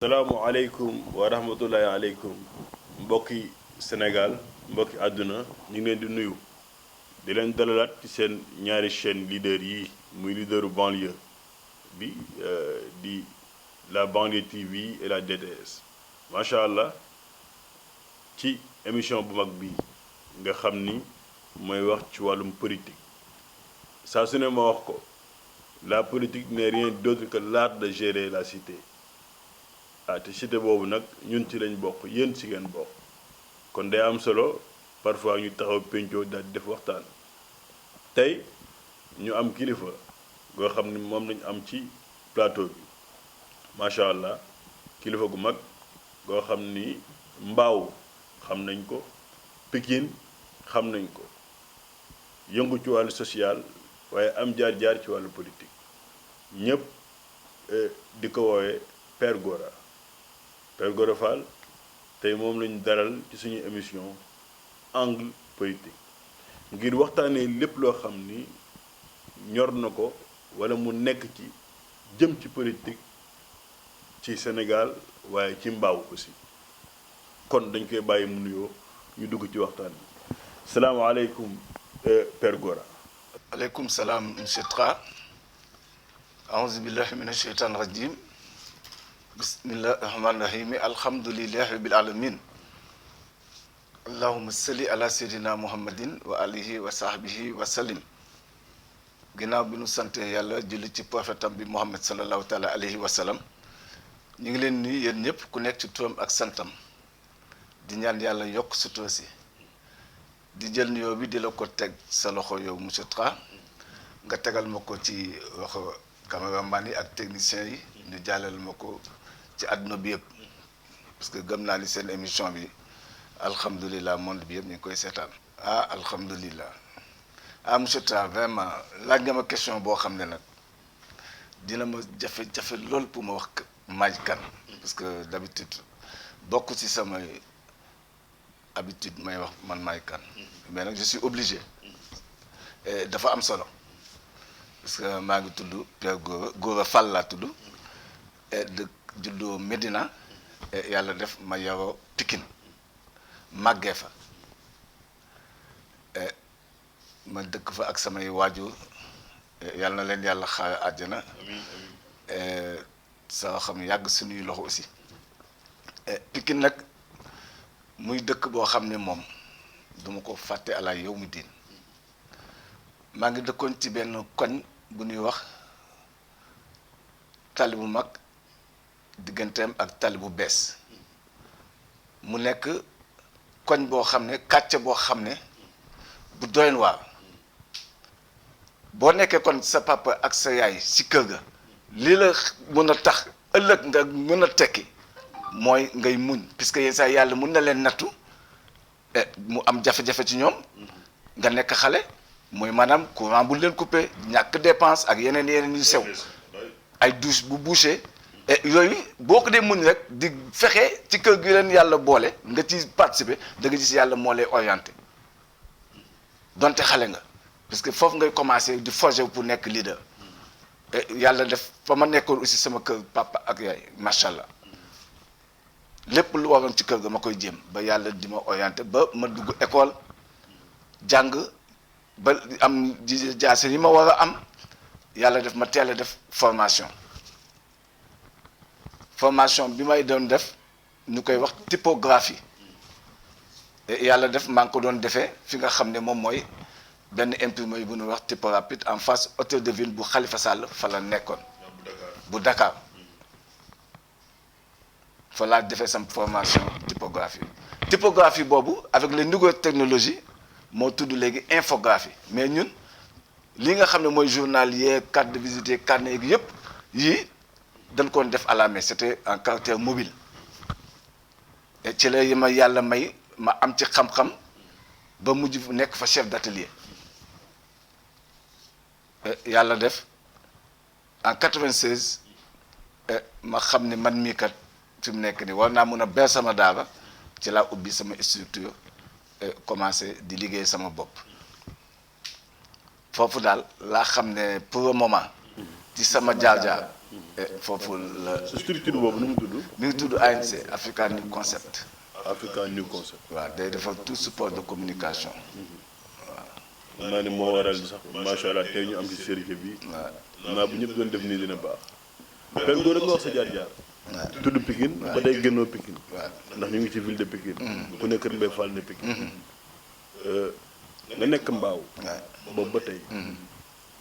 salaamualeykum wa rahmatullahi aleykum mbokki Sénégal mbokki àdduna ñu ngi leen di nuyu di leen dalalaat ci seen ñaari chaîne leader yi muy leaderu banlieue bi di la banlieue TV et la DTS macha allah ci émission bu mag bi nga xam ni mooy wax ci wàllum politique saa su ne ma wax ko la politique n'est rien d'autre que l'art de gérer la cité. Te cité boobu nag ñun ci lañ bokk yéen ci ngeen bokk kon day am solo parfois ñu taxaw pencoo daal di def waxtaan tey ñu am kilifa goo xam ni moom lañu am ci plateau bi macha allah kilifa gu mag goo xam ni mbaaw xam nañ ko Pikine xam nañ ko yëngu ci wàllu social waaye am jaar-jaar ci wàllu politique ñëpp di ko woowee Père Gora. Père Gora Fall tey moom lañu dalal ci suñu émission angle politique ngir waxtaanee lépp loo xam ni ñor na ko wala mu nekk ci jëm ci politique ci Sénégal waaye ci mbaaw aussi kon dañ koy bàyyi mu nuyoo ñu dugg ci waxtaan bi salaamaaleykum Père Gora. aleykum salaam monsieur Tra aouzu billahi mina sheytaan rajim bismillahi rahmaani rahim alhamdulillahi rabbil alamin allahumma salli ala sayyidina muhammadin wa alihi wa sahbihi wa sallim ginnaaw bi nu sante yàlla julli ci profetam bi muhammad sallallahu taala alayhi wa sallam ñu ngi leen nuyu yéen ñëpp ku nekk ci turam ak santam di ñaan yàlla yokk sutura si di jël nuyoo bi di la ko teg sa loxo yow monsieur Tra nga tegal ma ko ci loxo caméraman yi ak techniciens yi ñu jàllale ma ko ci àdduna bi yëpp parce que gëm naa ni seen émission bi alhamdulilah monde bi yëpp ñu ngi koy seetaan alhamdulilah monsieur Tra vraiment laaj nga ma question boo xam ne nag dina ma jafe-jafe lool pour ma wax maaj kan parce que d'habitude bokk ci samay habitude may wax man maay kan mais nag je suis obligé dafa am solo parce que maa ngi tudd Père Gora Fall laa tudd dëkk juddoo Médina yàlla def ma yaroo Pikine màggee fa ma dëkk fa ak samay waajur yàlla na leen yàlla xaare àjjana sa xam yàgg suñuy loxo aussi Pikine nag muy dëkk boo xam ne moom duma ko fàtte ala yow mi diin maa ngi dëkkoon ci benn koñ bu ñuy wax tali bu mag digganteem ak tali bu bees mu nekk koñ boo xam ne quartier boo xam ne bu doyen waar boo nekkee kon sa papa ak sa yaay si kër ga lii la mën a tax ëllëg nga mën a tekki mooy ngay muñ puisque yenn saa yàlla mun na leen nattu mu am jafe-jafe ci ñoom nga nekk xale mooy maanaam courant bu leen coupé ñàkk dépense ak yeneen yu sew ay douche bu bouché yooyu boo ko dee muñ rek di fexe ci kër gi leen yàlla boole nga ci participer da nga gis yàlla moo lay orienté donte xale nga parce que foofu ngay commencé di forger pour nekk leader yàlla def fa ma nekkoon aussi sama kër papa ak yaay macha allah lépp lu waroon ci kër ga ma koy jéem ba yàlla di ma orienté ba ma dugg école jàng ba am jaase yi ma war a am yàlla def ma teel a def formation bi may doon def ñu koy wax typographie yàlla def maa ngi ko doon defee fi nga xam ne moom mooy benn imprimerie bu ñuy wax Typo Rapide en face hôtel de ville bu Khalifa Sall fa la nekkoon bu Dakar fa laa defee sam formation typographie boobu avec les nouvelles technologies moo tudd léegi infographie mais ñun li nga xam ne mooy journalier carte de visite carnet yi yëpp yii dañ koon def à la main c'était en caractère mobile et ci la ma yàlla may ma am ci xam-xam ba mujj nekk fa chef d'atelier yàlla def en 96 ma xam ne man mii kat fi mu nekk nii war naa mun a ber sama daara ci laa ubbi sama structure commencé di liggéey sama bopp foofu daal laa xam ne pour le moment ci sama jaar-jaar foofu la. structure boobu nu mu tudd. mi ngi tudd ANC Africa New Concept. Africa New Concept. waaw day defal tout support de communication. waaw. naa ne moo waral sax macha allah tey ñu am ci série bi. waaw naa bu ñëpp doon def nii dina baax. Père Gora nga wax sa jaar-jaar. waaw tudd Pikine. ba day génnoo Pikine. waaw ndax ñu ngi ci ville de Pikine. ku nekk Kër Mbaye Fall ne Pikine. nga nekk mbaaw. waaw boobu ba tey.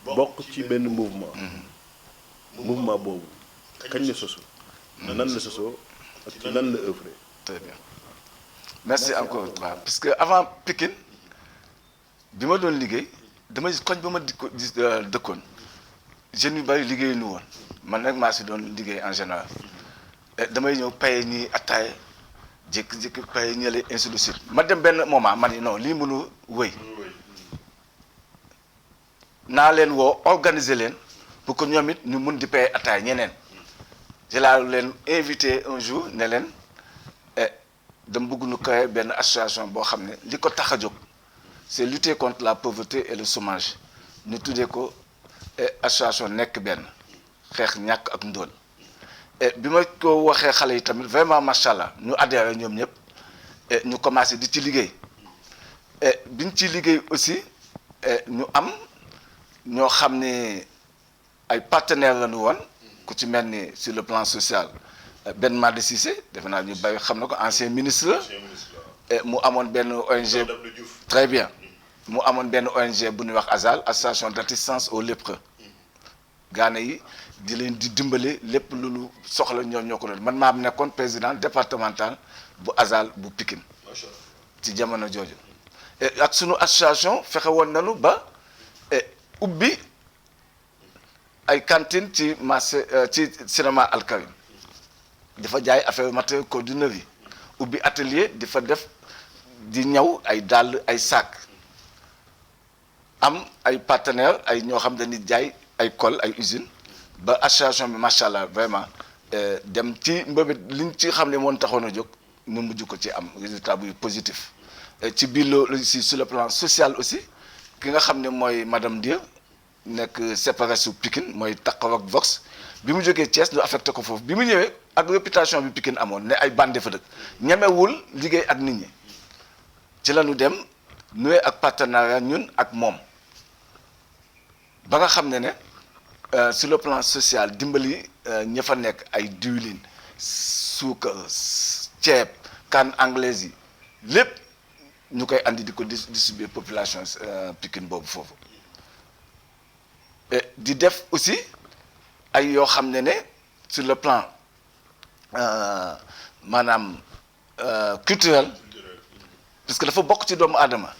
bokk ci benn mouvement. mouvement boobu kañ la soso. nan la sosoo ak ci lan la œuvré. très bien merci encore waaw parce que avant Pikine bi ma doon liggéey dama gis koñ ba ma dëkkoon jeunes yu bari liggéey nu woon man nag maa si doon liggéey en général damay ñëw paye ñi attaaya jékki-jékki paye ñële ainsi de suite ma dem benn moment ma ni non lii mënu wëy naa leen woo organiser leen pour que ñoom it ñu mun di paye attaaya ñeneen ci laa leen invité un jour ne leen dama bëgg nu créer benn association boo xam ne li ko tax a jóg c'est lutter contre la pauvreté et le chômage ñu tuddee ko association nekk benn xeex ñàkk ak ndóol bi ma ko waxee xale yi tamit vraiment macha allah ñu adhéré ñoom ñëpp ñu commencé di ci liggéey biñ ci liggéey aussi ñu am ñoo xam ne ay partenaires la ñu woon ku ci mel ni sur le plan social Ben Madi Cissé defe naa ñu bàyyi xam na ko ancien ministre la mu amoon benn ONG très bien mu amoon benn ONG bu ñuy wax ASAL association d'assistance aux lépreux gaane yi di leen di dimbale lépp lu lu soxla ñoom ñoo ko doon man maa nekkoon président départemental bu ASAL bu Pikine ci jamono jooju ak sunu association fexe woon nañu ba ubbi ay cantine ci marché ci cinéma Alkarim dafa jaay affaire matériel cordonnerie ubbi atelier di fa def di ñaw ay dàll ay sac am ay partenaires ay ñoo xam dañuy jaay ay col ay usine ba association bi macha allah vraiment dem ci mbëbët liñ ci xam ne moon taxoon a jóg ñu mujj ko ci am résultat buy positif ci biir loolu aussi sur le plan social aussi ki nga xam ne mooy madame Dieu nekk séparé su Pikine mooy taxaw ak Vox bi mu jógee Thiès ñu affecté ko foofu bi mu ñëwee ak réputation bi Pikine amoon ne ay bande fa dëkk ñemewul liggéey ak nit ñi ci la ñu dem nuwee ak partenariat ñun ak moom ba nga xam ne sur le plan social dimbali ña fa nekk ay diwlin suukar ceeb kan anglaise yi lépp ñu koy andi di ko distribuer population Pikine boobu foofu di def aussi ay yoo xam ne sur le plan maanaam culturel parce que dafa bokk ci doomu aadama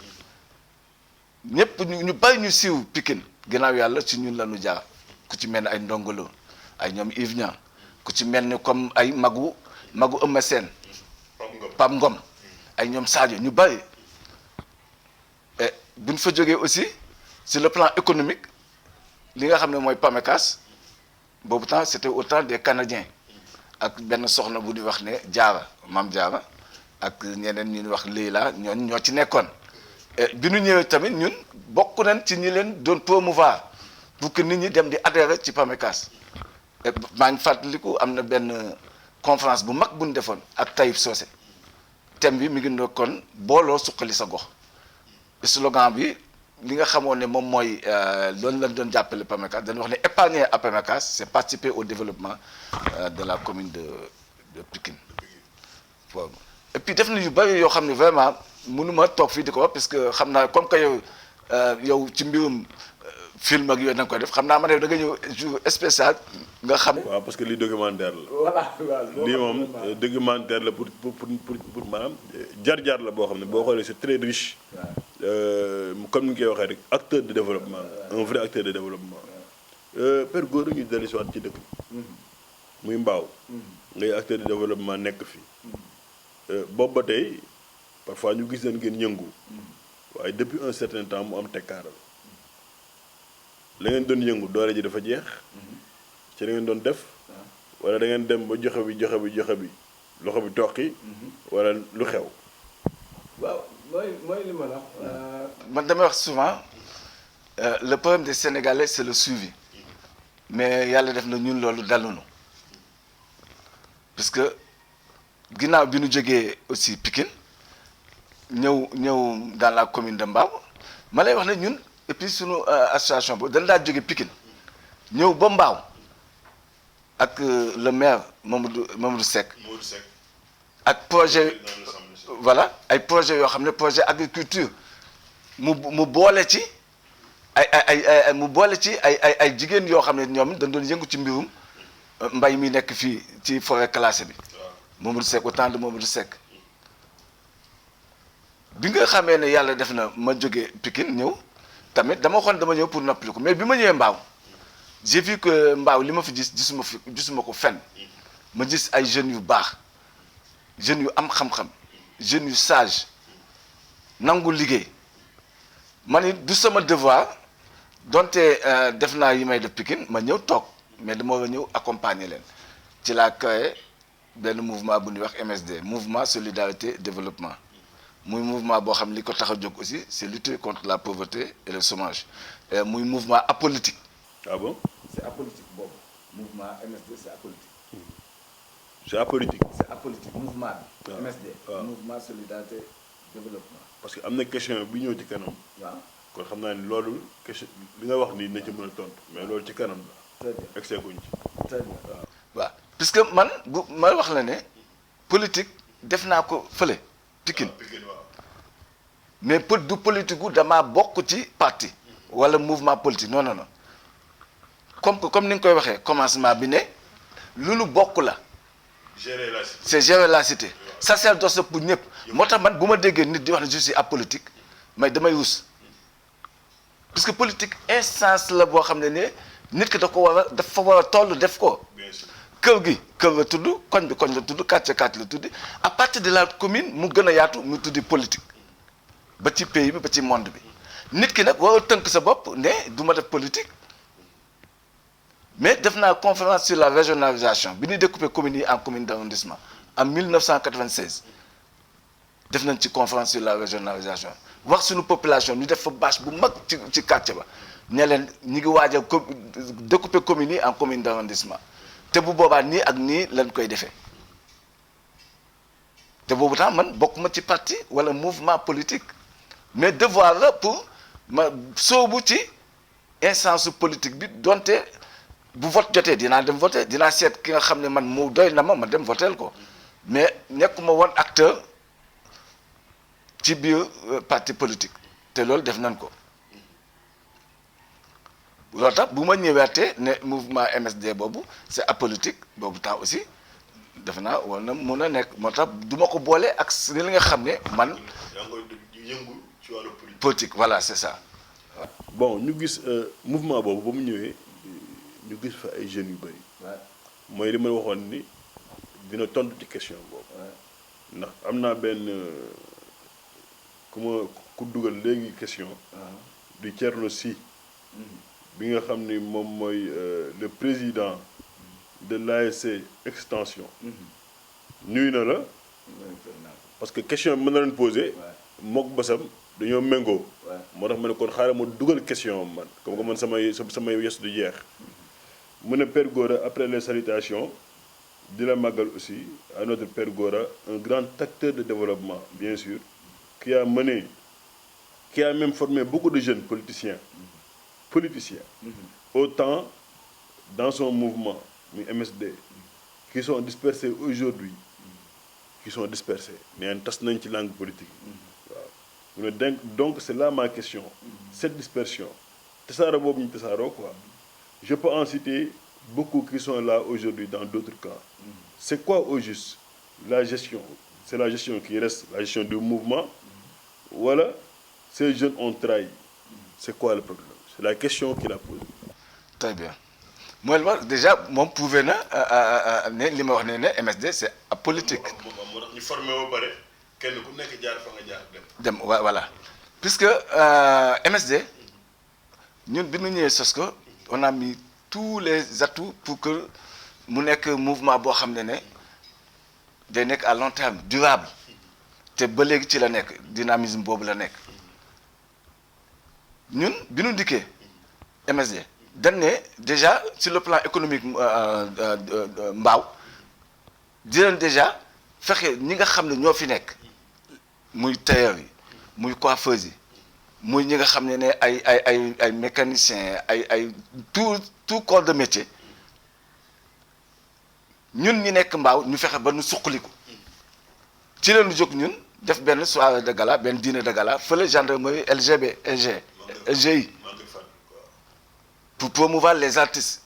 ñëpp ñu bari ñu siiw Pikine ginnaaw yàlla ci ñun la ñu jaar ku ci mel ni ay ndongolo ay ñoom Yves Niang ku ci mel ni comme ay magu Eumeu Sène Pape Ngom ay ñoom Sadio ñu bari bu ñu fa jógee aussi sur le plan économique li nga xam ne mooy PAMECAS boobu temps c'était au temps des Canadiens ak benn soxna bu di wax ne Diarra Mame Diarra ak ñeneen ñu wax Leila ñoo ci nekkoon bi ñu ñëwee tamit ñun bokk nañ ci ñi leen doon promouvoir pour que nit ñi dem di adhérer ci PAMECAS maa ngi fàttaliku am na benn conférence bu mag bu ñu defoon ak Taïb Socé thème bi mi ngi nekkoon booloo suqali sa gox slogan bi li nga xamoon ne moom mooy loolu lañ doon jàppale PAMECAS dañu wax ne épargner à PAMECAS c'est participer au développement de la commune de Pikine waaw et puis def na yu bari yoo xam ne vraiment mënuma toog fii di ko wax parce que xam naa comme que yow ci mbirum film ak yooyu da nga koy def xam naa ma ne da nga ñëw jour spécial nga xam. waaw parce que lii documentaire la. voilà lii moom documentaire la pour maanaam jaar-jaar la boo xam ne boo xoolee c'est très riche. comme ni nga koy waxee rek acteur de développement un vrai acteur de développement. Père Gora ñu dellu si waat ci dëkk bi. muy mbaaw. ngay acteur de développement nekk fi. boobu ba tey parfois ñu gis leen ngeen yëngu. waaye depuis un certain temps mu am tekkaaral. la ngeen doon yëngu doole ji dafa jeex. ci la ngeen doon def. wala da ngeen dem ba joxe bi loxo bi toqi. wala lu xew. waaw mooy li ma la wax. man damay wax souvent le problème des Sénégalais c'est le suivi mais yàlla def na ñun loolu dalunu parce que ginnaaw bi ñu jógee aussi Pikine ñëw dans la commune de Mbao ma lay wax ne ñun et puis sunu association boobu dañ daa jóge Pikine ñëw ba Mbao ak le maire Mamadou Seck ak projet voilà ay projet yoo xam ne projet agriculture mu boole ci mu boole ci ay jigéen yoo xam ne ñoom dañ doon yëngu ci mbirum mbay mi nekk fii ci forêt classée bi Mamadou Seck au temps de Mamadou Seck bi nga xamee ne yàlla def na ma jóge Pikine ñëw tamit dama xoon dama ñëw pour noppali ko mais bi ma ñëwee Mbao j'ai vu que Mbao li ma fi gisuma ko fenn ma gis ay jeunes yu baax jeunes yu am xam-xam jeunes yu sage nangu liggéey man it du sama devoir donte def naa yi may def Pikine ma ñëw toog mais dama war a ñëw accompagner leen ci laa créé benn mouvement bu ñuy wax MSD mouvement solidarité développement muy mouvement boo xam li ko tax a jóg aussi c'est lutter contre la pauvreté et le chômage muy mouvement apolitique. Ah bon? C'est apolitique boobu mouvement MSD c'est apolitique. C'est apolitique. C'est apolitique mouvement bi. waaw MSD. waaw mouvement solidarité développement. parce que am na question bi ñëw ci kanam. waaw kon xam naa ne loolu question li nga wax nii na ci mën a tontu mais loolu ci kanam la. très bien excès guñ ci. très bien waaw puisque man bu ma wax la ne politique def naa ko fële Pikine mais du politique gu damaa bokk ci parti wala mouvement politique non non non comme ni nga koy waxee commencement bi ne lu nu bokk la. gérer la cité. c'est gérer la cité. sacerdoce pour ñëpp. moo tax man bu ma déggee nit di wax ne je suis apolitique mais damay rus parce que politique instance la boo xam ne nit ki dafa war a toll def ko. bien sûr. kër gi kër la tudd koñ bi koñ la tudd quartier quartier la tudd à partir de la commune mu gën a yaatu mu tuddi politique ba ci pays bi ba ci monde bi nit ki nag war a tënk sa bopp ne du ma def politique mais def naa conférence sur la régionalisation bi ñuy découper communes yi en communes d'arrondissement en 1996 def nañ ci conférence sur la régionalisation wax suñu population ñu def fa bâche bu mag ci quartier ba ne leen ñi ngi waaj a découper communes yi en communes d'arrondissement te bu boobaa nii ak nii lañ koy defee te boobu temps man bokkuma ci parti wala mouvement politique mais devoir la pour ma soobu ci instance politique bi donte bu vote jotee dinaa dem voter dinaa seet ki nga xam ne man mu doy na ma dem voter ko mais nekkuma woon acteur ci biir parti politique te loolu def nañ ko loolu tax bu ma ñëwaatee ne mouvement MSD boobu c'est apolitique boobu temps aussi defe naa war na mun a nekk moo tax du ma ko boole ak li nga xam ne man. yaa ngi koy yëngu ci wàllu politique voilà c'est ça. bon ñu gis mouvement boobu ba mu ñëwee ñu gis fa ay jeunes yu bëri. mooy li ma waxoon ni dina tontu ci question boobu. ndax am naa benn ku dugal léegi question. du Thierno Sy. bi nga xam ni moom mooy le président de l'ASC extension. nuyu na la. parce que question bi mën na leen poser. mook basam dañoo méngoo. moo tax ma ne kon xaaral ma dugal question man comme que man samay yes du jeex. mu ne Père Gora après les salutations di la màggal aussi à notre Père Gora un grand acteur de développement bien sûr qui a même formé beaucoup de jeunes politiciens. Autant dans son mouvement muy MSD qui sont dispersés aujourd'hui nee na tas nañ ci langue politique waaw mu ne donc c'est là ma question cette dispersion tasaaroo boobu ñu tasaaroo quoi je peux en citer beaucoup qui sont là aujourd'hui dans d'autres camps c'est quoi au juste la gestion c'est la gestion qui reste la gestion du mouvement voilà ces jeunes ont trahi c'est quoi le problème c'est la question qu'il a posée. Très bien mooy la déjà moom prouvé na ne li ma wax ne MSD c'est apolitique. moo tax ñu formé ba pare kenn ku nekk jaar fa nga jaar dem. Voilà puisque MSD ñun bi ñu ñëwee sos ko on a mis tous les atouts pour que mu nekk mouvement boo xam ne day nekk à long terme durable te ba léegi ci la nekk dynamisme boobu la nekk ñun bi ñu dikkee MSD dañ ne déjà sur le plan économique mbaaw di leen déjà fexe ñi nga xam ne ñoo fi nekk muy tailleur yi muy coiffeuse yi muy ñi nga xam ne ay mécaniciens ay tout corps de métier ñun ñi nekk mbaaw ñu fexe ba nu suqaliku ci leen jóg ñun def benn soirée de gala benn dîner de gala fële gendarmerie LGI pour promouvoir les artistes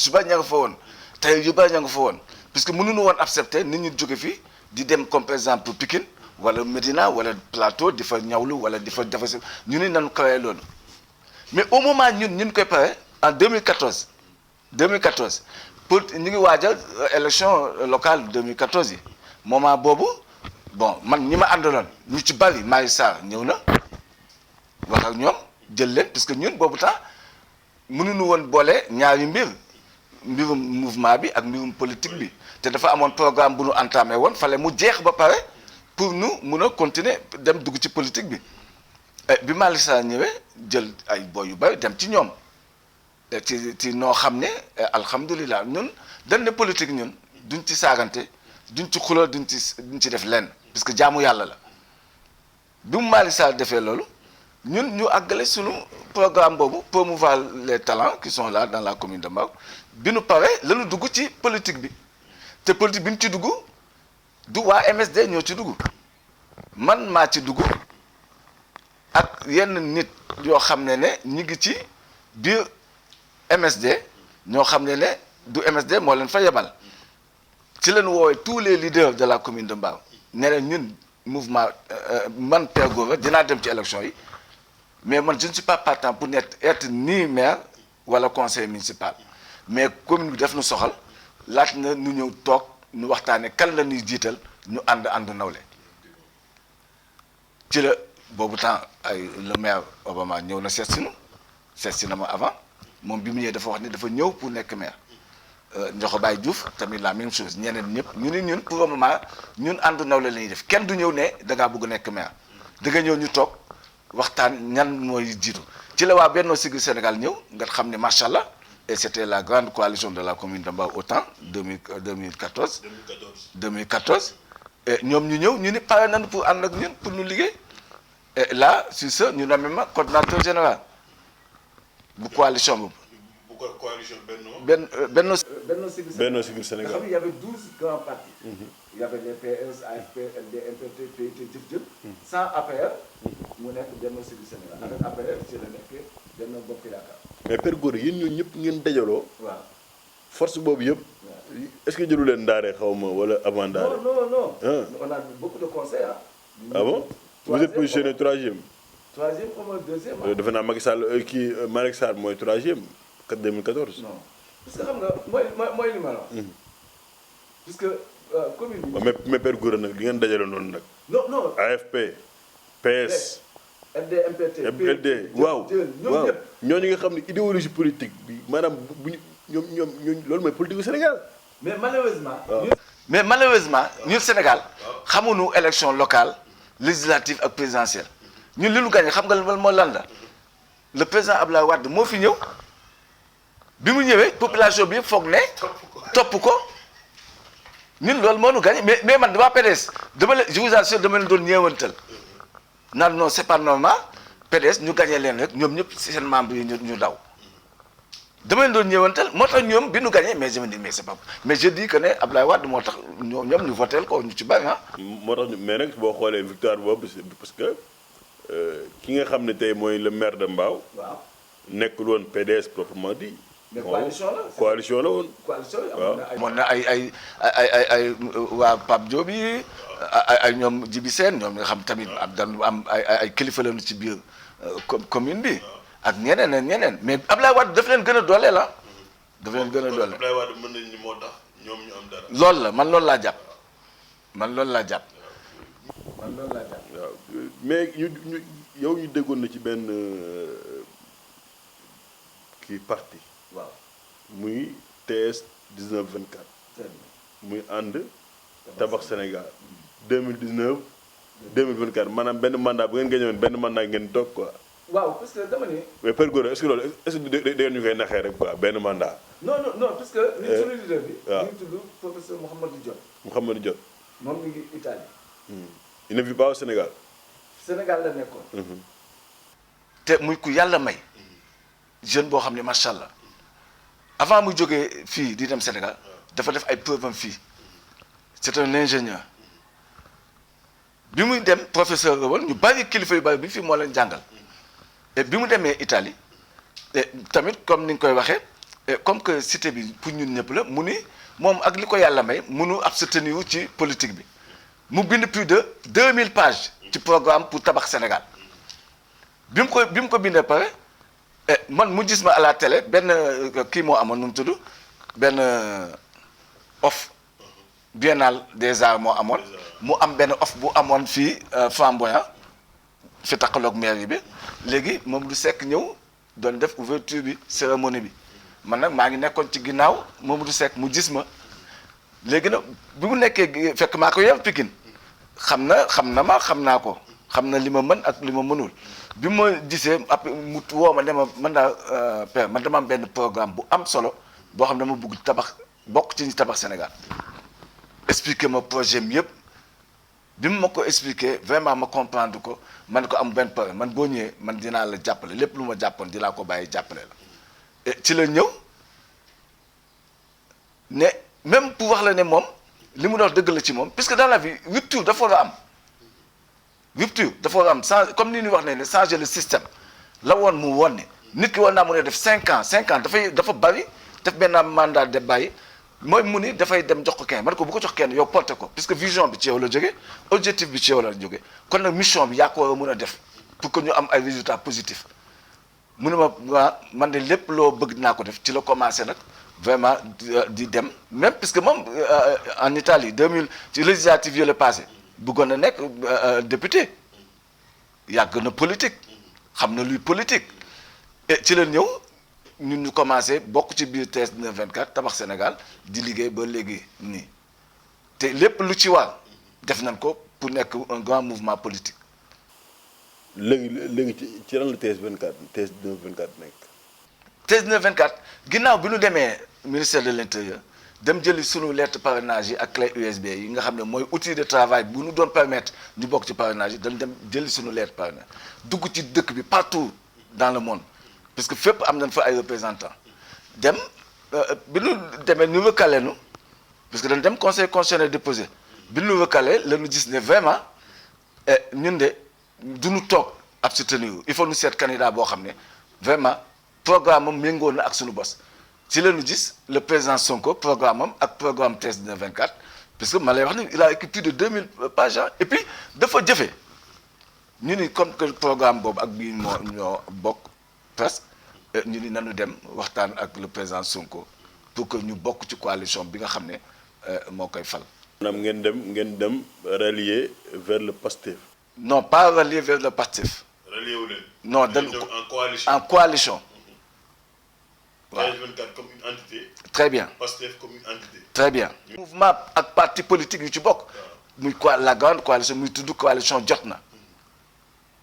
yu bari ña nga fa woon tailleur yu bari ña nga fa woon parce que mënuñu woon accepter nit ñi jóge fii di dem comme par exemple Pikine wala Médina wala Plateau di fa ñawlu wala di fa jafe ñu ni nañu kawee loolu mais au moment ñun koy pare en 2014 pour ñu ngi waajal élection locale 2014 yi moment boobu bon man ñi ma àndaloon ñu ci bari Marie Sarr ñëw na wax ak ñoom jël leen parce que ñun boobu temps mënuñu woon boole ñaari mbirum mouvement bi ak mbirum politique bi te dafa amoon programme bu nu entamé woon fallait mu jeex ba pare pour nu mun a continuer dem dugg ci politique bi bi Marie Sarr ñëwee jël ay boy yu bari dem ci ñoom ci noo xam ne alhamdulilah ñun dañ ne politique ñun duñ ci saagante duñ ci xuloo duñ ci def lenn parce que jaamu yàlla la bi mu Marie Sarr defee loolu ñun ñu àggale suñu programme boobu promouvoir les talents qui sont là dans la commune de Mbao bi nu pare la ñu dugg ci politique bi te politique bi ñu ci dugg du waa MSD ñoo ci dugg man maa ci dugg ak yenn nit yoo xam ne ñi ngi ci biir MSD ñoo xam ne du MSD moo leen fa yebal ci leen woowee tous les leaders de la commune de Mbao ne leen ñun mouvement man Père Gora dinaa dem ci élection yi mais man je ne suis pas partant pour être ni maire wala conseiller municipal mais commune bi def nu soxal laaj na nu ñëw toog ñu waxtaane kan la ñuy jiital ñu ànd nawle ci la boobu temps ay le maire Obama ñëw na seet si na ma avant moom bi mu ñëwee dafa wax ni dafa ñëw pour nekk maire Ndiokho Baye Diouf tamit la même chose ñeneen ñëpp ñu ne ñun pour le moment ñun ànd nawle la ñuy def kenn du ñëw ne da ngaa bëgg nekk maire da nga ñëw ñu toog waxtaan ñan mooy jiitu ci la waa Benno Siggil Sénégal ñëw nga xam ne macha allah et c'était la grande coalition de la commune de Mbao au temps 2014 et ñoom ñu ñëw ñu ni pare nañu pour ànd ak ñun pour ñu liggéey et là sur ce ñu nommé ma coordonnateur général bu coalition boobu. bu coalition Benno Siggil Sénégal. nga xam ne y avait 12 grands partis. Il y avait les PS, AFP, LD, MPT, PIT, Jëf sans APR mu nekk Benno Siggil Sénégal. avec APR ci la nekk Benno Bokk Yaakaar. mais Père Gora yéen ñooñu ñëpp ngeen dajaloo. waaw force boobu yëpp. est-ce que jëlu leen ndaare xaw ma wala avant ndaare. non. On a beaucoup de conseils ah bon vous êtes positionné troisième. troisième comme deuxième. defe naa Macky Sall kii Malick Sarr mooy troisième 2014. non parce que xam nga mooy li ma la wax. parce que commune bi. mais Père Gora nag li ngeen dajale noonu nag. non. AFP PS. LD MPT LD waaw ñooñu nga xam ne idéologie politique bi maanaam bu ñoom loolu mooy politique du Sénégal. mais malheureusement. ñun Sénégal xamuñu élection locale législative ak présidentielle ñun li ñu gagné xam nga moo lan la le président Abdoulaye Wade moo fi ñëw bi mu ñëwee population bi yëpp foog ne topp ko ñun loolu moo ñu gagné mais man dama PDS je vous assure dama leen doon ñeewantal naan non c'est pas normal PDS ñu gagné leen rek ñoom ñëpp seen membre yi ñu daw dama leen doon ñëwantal moo tax ñoom bi ñu gagné mais je me dis mais c'est pas mais je dis que ne Abdoulaye Wade moo tax ñoom ñu voté ko ñu ci bari moo tax mais nag boo xoolee victoire boobu parce que ki nga xam ne tey mooy le maire de Mbao. waaw nekkul woon PDS proprement dit. mais coalition la coalition la woon. coalition amoon na ay waa Pape Diop yi ay ñoom Djibi Sène ñoom nga xam tamit am ay kilifa lañu ci biir commune bi. ak ñeneen mais Abdoulaye Wade daf leen gën a doole la. daf leen gën a doole Abdoulaye Wade mën nañu ni moo tax ñoom ñu am dara. loolu la man loolu laa jàpp. waaw mais yow ñu déggoon na ci benn kii parti. waaw muy TS 1924. muy ànd tabax Sénégal 2019 2024 maanaam benn mandat bu ngeen gañoon benn mandat ngeen toog quoi. waaw parce que dama ne. mais Père Gora est-ce que loolu est-ce que da ngeen ñu koy naxee rek quoi benn mandat. non parce que. ni sunu leader bi. waaw ñu ngi tudd professeur Mouhamadou Diop. Mouhamadou Diop. moom mi ngi Italie. il ne vit pas au Sénégal. Sénégal la nekkoon. te muy ku yàlla may. jeune boo xam ne macha allah avant muy jógee fii di dem Sénégal dafa def ay preuve am fii c'est un ingénieur bi muy dem professeur la woon ñu bari kilifa yu bari bi fii moo leen jàngal et bi mu demee Italie et tamit comme ni nga koy waxee comme que cité bi pour ñun ñëpp la mu ni moom ak li ko yàlla may munu abstenir ci politique bi mu bind plus de 2000 pages ci programme pour tabax Sénégal bi mu ko bindee pare man mu gis ma à la télé benn kii moo amoon nu mu tudd benn off biennale des arts moo amoon mu am benn off bu amoon fii Flamboyant fi taxaloog mairie bi léegi moom du Seck ñëw doon def ouverture bi cérémonie bi man nag maa ngi nekkoon ci ginnaaw moom du Seck mu gis ma léegi nag bi mu nekkee fekk maa ko yeew Pikine xam naa ko xam na li ma mën ak li ma mënul bi ma gisee après mu woo ma ne ma man daal père man dama am benn programme bu am solo boo xam ne dama bëgg tabax bokk ci tabax Sénégal expliquer ma projet mi yëpp bi mu ma ko expliquer vraiment ma comprendre ko man ko am benn problème man boo ñëwee man dinaa la jàppale lépp lu ma jàppoon dinaa ko bàyyi jàppale la et ci la ñëw ne même pour wax la ne moom li mu doon dëgg la ci moom puisque dans la vie rupture dafa war a am. rupture dafa war a am comme ni ñuy wax ne changer le système la woon mu woon ne nit ki war naa mën a def 5 ans dafa bari def benn mandat de bàyyi mooy mu ni dafay dem jox ko kenn man ko bu ko jox kenn yow porté ko puisque vision bi ci yow la jógee objectif bi ci yow la jógee kon nag mission bi yaa ko war a mën a def pour que ñu am ay résultats positifs mu ne ma waa man de lépp loo bëgg dinaa ko def ci la commencé nag vraiment di dem même puisque moom en Italie 2000 ci législative yi la passé bëggoon na nekk député yàgg na politique xam na luy politique et ci la ñëw ñun ñu commencé bokk ci biir TS 924 tabax Sénégal di liggéey ba léegi nii te lépp lu ci war def nañ ko pour nekk un grand mouvement politique. léegi ci lan la TS 924 nekk. TS 924 ginnaaw bi ñu demee ministère de l'intérieur dem jëli sunu lettre parrainage yi ak clé USB yi nga xam ne mooy outil de travail bu ñu doon permettre ñu bokk ci parrainage yi dañ dem jëli sunu lettre parrainage dugg ci dëkk bi partout dans le monde parce que fépp am nañ fa ay représentants dem bi ñu demee ñu recalé nu parce que dañ dem conseil constitutionnel déposé bi ñu recalé la ñu gis ne vraiment ñun de du ñu toog abstenir il faut ñu seet candidat boo xam ne vraiment programme am méngoo na ak sunu bos. ci la ñu gis le président Sonko programme am ak programme TS 924 parce que ma lay wax ni il a écrit plus de 2000 pages et puis dafa jëfe ñu ni comme que programme boobu ak bii ñoo bokk presque ñu ni nanu dem waxtaan ak le président Sonko pour que ñu bokk ci coalition bi nga xam ne moo koy fal. maanaam ngeen dem rallier vers le PASTEF. non pas rallier vers le PASTEF. rallier wu leen. non dañ en coalition. waaw TS 24 comme une entité. très bien PASTEF comme une entité. très bien. mouvement ak parti politique yu ci bokk. muy la grande coalition muy tudd coalition jot na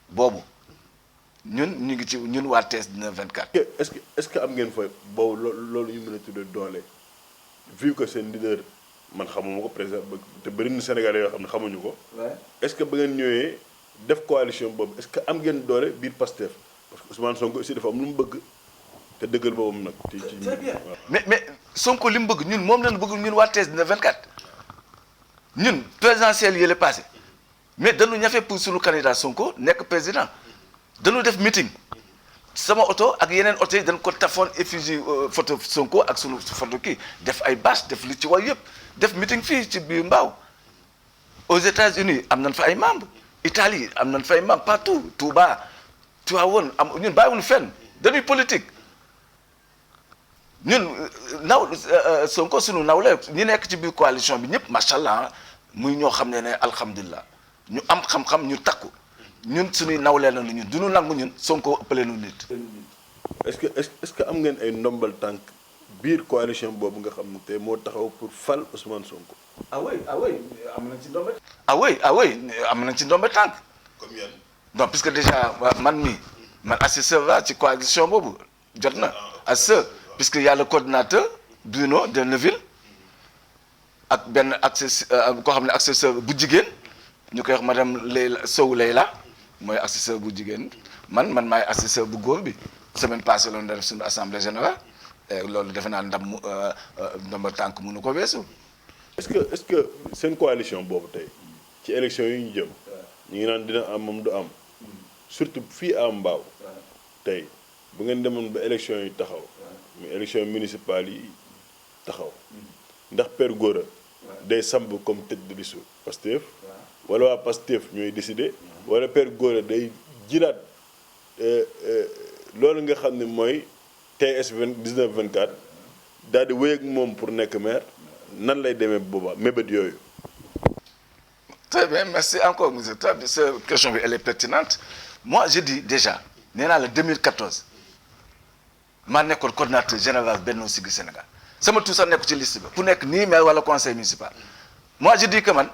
boobu ñun ñu ngi ci ñun waa TS 924. est-ce que am ngeen fa boobu loolu ñu mën a tuddee doole vu que seen leader man xamuma ko président te bëri na Sénégalais yoo xam ne xamuñu ko. est-ce que ba ngeen ñëwee def coalition boobu est-ce que am ngeen doole biir PASTEF parce que Ousmane Sonko aussi dafa am lu mu bëgg. te dëggal boobu nag. très bien mais Sonko li mu bëgg ñun moom lañu bëgg ñun waa TS 924 ñun présidentielle yi la passé mais dañu ñafe pour suñu candidat Sonko nekk président dañu def meeting sama oto ak yeneen oto yi dañ ko tafoon effigie photo Sonko ak sunu photo kii def ay bâche def li ci war yëpp def meeting fii ci biir Mbao aux États-Unis am nañ fa ay membres Italie am nañ fa ay membres partout Touba Tivaouane am ñun bàyyiwuñu fenn dañuy politique. ñun Sonko sunu nawle ñi nekk ci biir coalition bi ñëpp macha allah muy ñoo xam ne alhamdulilah ñu am xam-xam ñu takku ñun suñuy nawle la ñun du ñu nangu ñun Sonko ëppale nu nit. est-ce que am ngeen ay ndombal tànk biir coalition boobu nga xam ne te moo taxaw pour fal Ousmane Sonko. ah oui am nañ ci ndombe. ah oui am nañ ci ndombe tànk. comme yan. non puisque déjà man mi man assesseur la ci coalition boobu jot na assesseur puisque y a le coordinateur Bruno de Neuville ak benn koo xam ne assesseur bu jigéen ñu koy wax madame Leyla Sow Leyla mooy assesseur bu jigéen man maay assesseur bu góor bi semaine passée loolu def suñu assemblée générale loolu defe naa ndamba tànk mënu ko weesu. est-ce que seen coalition boobu tey ci élection yi ñu jëm ñu ngi naan dina am moom du am surtout fii à Mbao tey bu ngeen demoon ba élection yi taxaw muy élection municipale yi taxaw ndax Père Gora day samb comme tête de liste Pastef wala waa Pastef ñooy décider wala Père Gora day jëlaat loolu nga xam ne mooy TS 19/24 daal di wéy ak moom pour nekk maire nan lay demee boobaa mébét yooyu. Très bien, merci encore monsieur. Très bien, cette question elle est pertinente. Moi je dis déjà nee naa la 2014 maa nekkoon coordinateur général Benno Siggil Sénégal sama tout sax nekk ci liste ba ku nekk nii maire wala conseil municipal. Moi je dis que man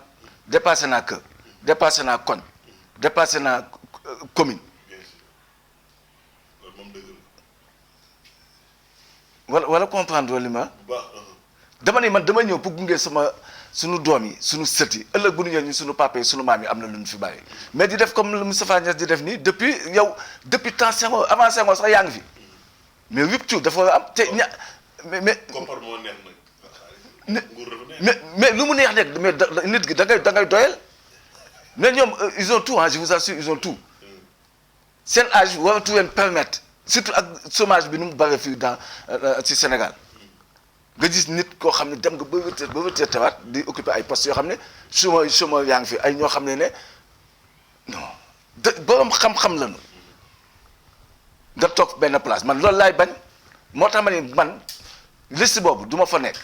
dépassé naa kër dépassé naa koñ dépassé naa commune. wala comprendre li ma. dama ne man dama ñëw pour gunge suñu doom yi suñu sët yi ëllëg bu ñu ñëw ñu suñu papa yi suñu maam yi am na lu ñu fi bàyyi mais di def comme le Moustapha Niasse di def nii depuis temps Senghor avant Senghor sax yaa ngi fi mais rupture dafa war a am te mais lu mu neex nekk mais nit gi da ngay doyal mais ñoom ils ont tout je vous assure ils ont tout seen âge waratu leen permettre surtout ak chômage bi nu mu bare fii ci Sénégal. nga gis nit koo xam ne dem nga ba retraité waat di occuper ay postes yoo xam ne chômeur yaa ngi fi ay ñoo xam ne non borom xam-xam lañu nga toog benn place man loolu laay bañ moo tax ma ne man liste boobu du ma fa nekk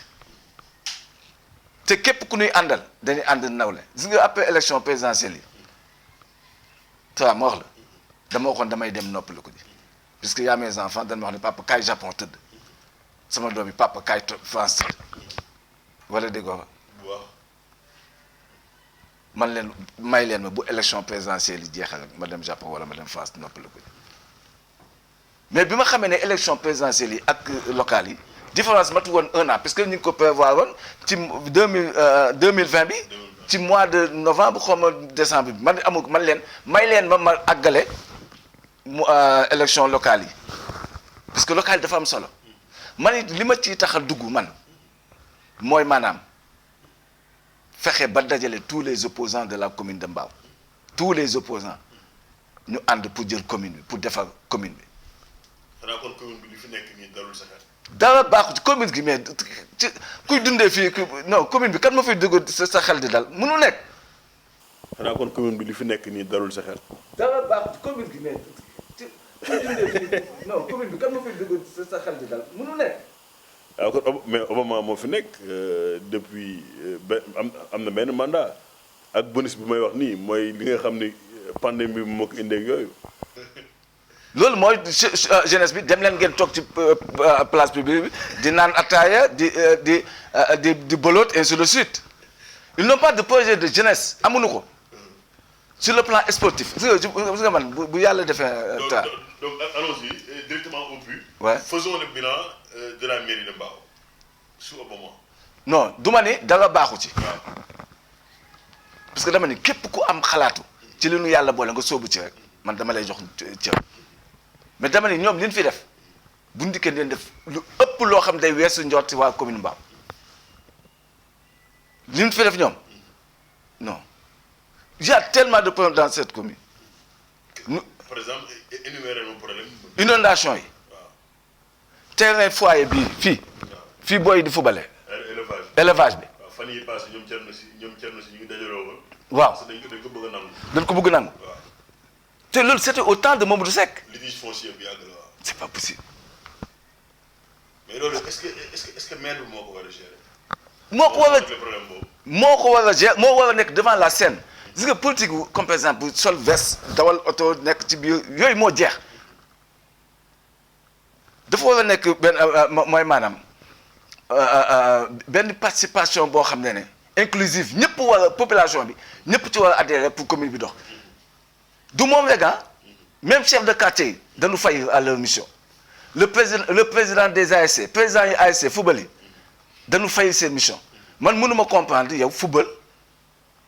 te képp ku ñuy àndal dañuy ànd nawle gis nga après élection présidentielle yi ça ma wax la dama waxoon damay dem noppali ko ji puisque y a mes enfants dañ ma wax ne papa kaay Japon tëdd. sama doom yi papa kaay France wala déggoo fa man leen may leen ma bu élection présidentielle yi jeexal ma dem Japon wala ma dem France noppali ko mais bi ma xamee ne élection présidentielle yi ak locales yi différence matu woon 1 an parce que ñu ngi ko prévoir woon ci 2020 bi ci mois de novembre xaw ma décembre bi man amul man leen may leen ma àggale élection locales yi parce que locales yi dafa am solo. man it li ma ciy tax a dugg man mooy maanaam fexe ba dajale tous les opposants de la commune de Mbao tous les opposants ñu ànd pour jël commune bi pour defar commune bi. xanaa kon commune bi li fi nekk nii dalul sa xel. dara baaxu ci commune gi mais ci kuy dundee fii non commune bi kan ma fiy dugg sa xel di dal mënu nekk. xanaa kon commune bi li fi nekk nii dalul sa xel. dara baaxu ci commune gi mais. non commune bi kan ma fiy dugg sa xel di dal mënu nekk. waaw kon mais Obama moo fi nekk depuis am na benn mandat ak bonus bi may wax nii mooy li nga xam ni pandémie bi moo ko indee ak yooyu. loolu mooy jeunesse bi dem leen ngeen toog ci place publique bi di naan ataaya di boloot ainsi de suite ils n'ont pas de projet de jeunesse amuñu ko sur le plan sportif gis nga man bu yàlla defee. donc allons-y directement au but. Ouais. Faisons le bilan de la mairie de Mbao sous Obama. non du ma ni dara baaxu ci. parce que dama ni képp ku am xalaatu ci li nu yàlla boole nga sóobu ci rek man dama lay jox cër mais dama ni ñoom li ñu fi def bu ndikkee leen def lu ëpp loo xam day weesu njort ci waa commune Mbao li ñu fi def ñoom non il y a tellement de problèmes dans cette commune. Par exemple énumérer nos problèmes. inondation yi. terrain foyer bii fii booy di fubale. élevage bi. waaw fan yii passé ñoom Thierno si ñu ngi dajaloo woon. waaw parce que dañ ko bëgg a nangu. dañ ko bëgg nangu. waaw te loolu c'était au temps de Mamadou Seck. litige foncier bi yàgg la waaw. c'est pas possible. mais loolu est-ce que maire bi moo ko war a gérer. moo ko war a problème boobu. moo ko war a gérer moo war a nekk devant la scène gis nga politique bu comme par exemple bu sol veste dawal oto nekk ci biir yooyu moo jeex dafa war a nekk benn mooy maanaam benn participation boo xam ne inclusive ñëpp war a population bi ñëpp ci war a adhérer pour commune bi dox du moom rek même chef de quartier yi dañu faillir à leur mission le président des ASC président yi ASC football yi dañu faillir seen mission man mënuma comprendre yow football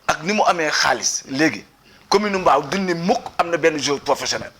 ak ni mu amee xaalis léegi commune Mbao duñ ne mukk am na benn joueur professionnel